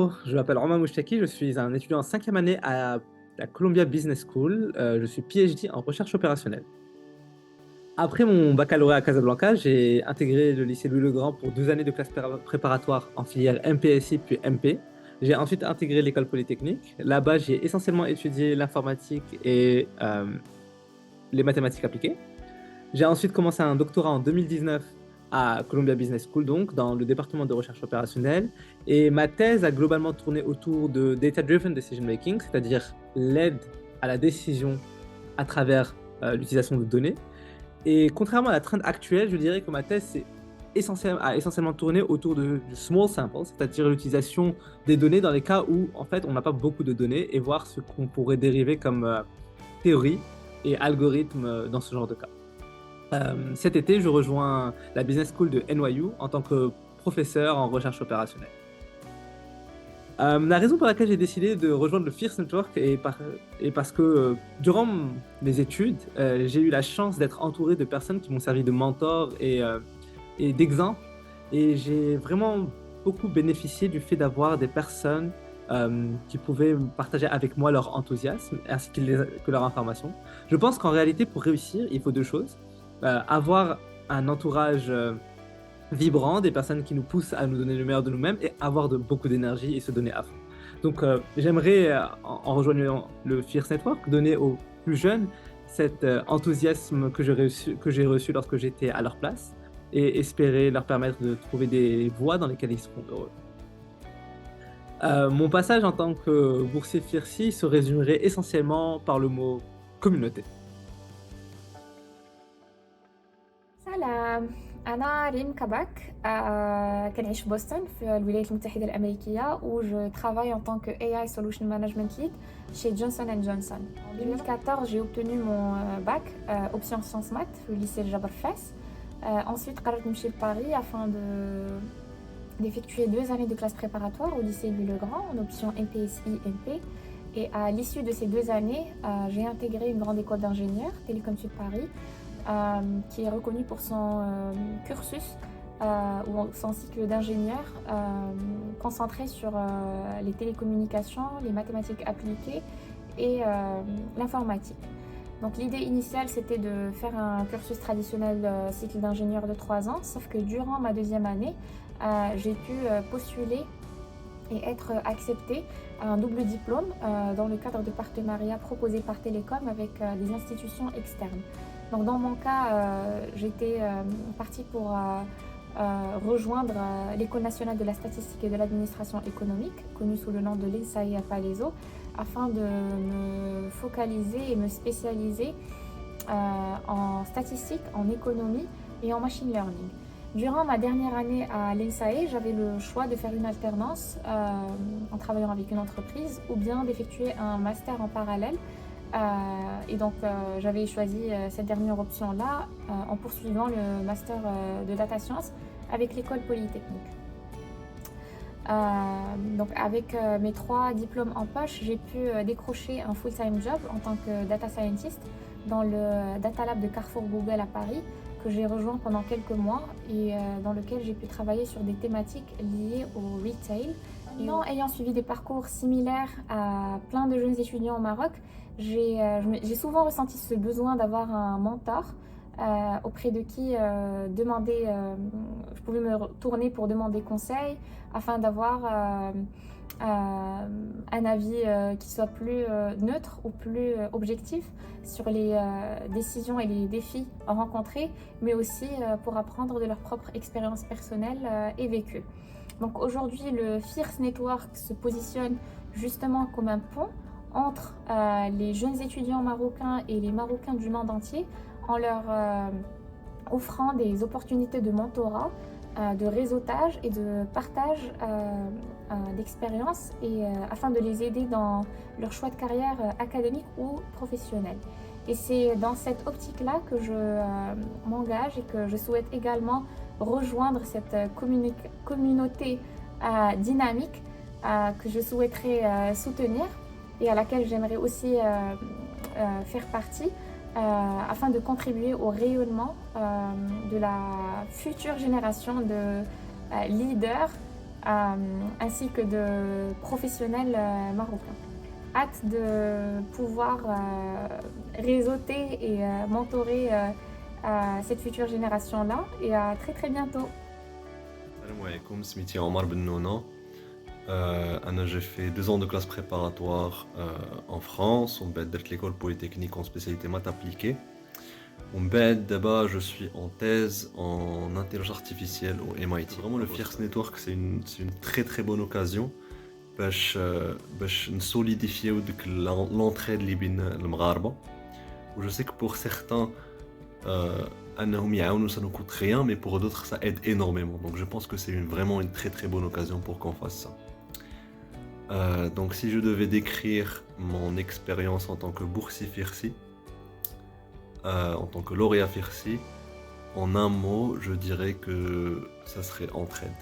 Bonjour, je m'appelle Romain Moustaki, je suis un étudiant en cinquième année à la Columbia Business School. Je suis PhD en recherche opérationnelle. Après mon baccalauréat à Casablanca, j'ai intégré le lycée Louis-le-Grand pour 2 années de classe préparatoire en filière MPSI puis MP. J'ai ensuite intégré l'école polytechnique. Là-bas, j'ai essentiellement étudié l'informatique et les mathématiques appliquées. J'ai ensuite commencé un doctorat en 2019 à Columbia Business School, donc dans le département de recherche opérationnelle. Et ma thèse a globalement tourné autour de data-driven decision making, c'est-à-dire l'aide à la décision à travers l'utilisation de données. Et contrairement à la trend actuelle, je dirais que ma thèse a essentiellement tourné autour du small sample, c'est-à-dire l'utilisation des données dans les cas où en fait on n'a pas beaucoup de données et voir ce qu'on pourrait dériver comme théorie et algorithme dans ce genre de cas. Cet été, je rejoins la Business School de NYU en tant que professeur en recherche opérationnelle. La raison pour laquelle j'ai décidé de rejoindre le Fierce Network est parce que durant mes études, j'ai eu la chance d'être entouré de personnes qui m'ont servi de mentor et d'exemple. Et j'ai vraiment beaucoup bénéficié du fait d'avoir des personnes qui pouvaient partager avec moi leur enthousiasme ainsi que leur information. Je pense qu'en réalité, pour réussir, il faut deux choses. Avoir un entourage vibrant, des personnes qui nous poussent à nous donner le meilleur de nous-mêmes et avoir beaucoup d'énergie et se donner à fond. Donc, j'aimerais, en rejoignant le Fierce Network, donner aux plus jeunes cet enthousiasme que j'ai reçu lorsque j'étais à leur place et espérer leur permettre de trouver des voies dans lesquelles ils seront heureux. Mon passage en tant que boursier FIRCI se résumerait essentiellement par le mot communauté. سلام. أنا ريم كاباك كنعيش في بوسطن في الولايات المتحدة الأمريكية où je travaille en tant que AI Solution Management Lead chez Johnson Johnson. En 2014, j'ai obtenu mon bac option sciences maths au lycée Jabr Fès. Ensuite, قررت نمشي لباريس afin d'effectuer 2 années de classe préparatoire au lycée Louis-le-Grand en option MPSI-MP. Et à l'issue de ces 2 années, j'ai intégré une grande école d'ingénieurs, Télécom Sud Paris, qui est reconnue pour son cursus ou son cycle d'ingénieur concentré sur les télécommunications, les mathématiques appliquées et l'informatique. Donc l'idée initiale, c'était de faire un cursus traditionnel cycle d'ingénieur de 3 ans, sauf que durant ma 2e année, j'ai pu postuler et être acceptée à un double diplôme dans le cadre de partenariats proposés par Télécom avec des institutions externes. Donc dans mon cas, j'étais partie pour rejoindre l'École nationale de la statistique et de l'administration économique, connue sous le nom de l'ENSAE à Palaiseau, afin de me focaliser et me spécialiser en statistique, en économie et en machine learning. Durant ma dernière année à l'ENSAE, j'avais le choix de faire une alternance en travaillant avec une entreprise ou bien d'effectuer un master en parallèle. Et donc j'avais choisi cette dernière option-là en poursuivant le master de data science avec l'école polytechnique. Donc avec mes 3 diplômes en poche, j'ai pu décrocher un full-time job en tant que data scientist dans le Data Lab de Carrefour Google à Paris, que j'ai rejoint pendant quelques mois et dans lequel j'ai pu travailler sur des thématiques liées au retail. Et en ayant suivi des parcours similaires à plein de jeunes étudiants au Maroc, j'ai souvent ressenti ce besoin d'avoir un mentor auprès de qui je pouvais me tourner pour demander conseil afin d'avoir un avis qui soit plus neutre ou plus objectif sur les décisions et les défis rencontrés, mais aussi pour apprendre de leur propre expérience personnelle et vécue. Donc aujourd'hui, le Fierce Network se positionne justement comme un pont entre les jeunes étudiants marocains et les Marocains du monde entier en leur offrant des opportunités de mentorat, de réseautage et de partage d'expériences et afin de les aider dans leur choix de carrière académique ou professionnel. Et c'est dans cette optique-là que je m'engage et que je souhaite également rejoindre cette communauté dynamique que je souhaiterais soutenir et à laquelle j'aimerais aussi faire partie afin de contribuer au rayonnement de la future génération de leaders ainsi que de professionnels marocains. Hâte de pouvoir réseauter et mentorer cette future génération-là et à très très bientôt. Salam alaikum, سميتي عمر بن نونة. J'ai fait 2 ans de classe préparatoire en France. On بعد درت l'école polytechnique en spécialité maths appliquée. On بعد d'abord je suis en thèse en intelligence artificielle au MIT. Vraiment le Fierce Network c'est une très très bonne occasion باش نسوليديفيو ديك l'entraide اللي بين المغاربة. Je sais que pour certains أنهم يعاونوا ça ne coûte rien, mais pour d'autres ça aide énormément. Donc je pense que c'est vraiment une très très bonne occasion pour qu'on fasse ça. Donc si je devais décrire mon expérience en tant que boursier FIRSI, en tant que lauréat FIRSI, en un mot, je dirais que ça serait entraide.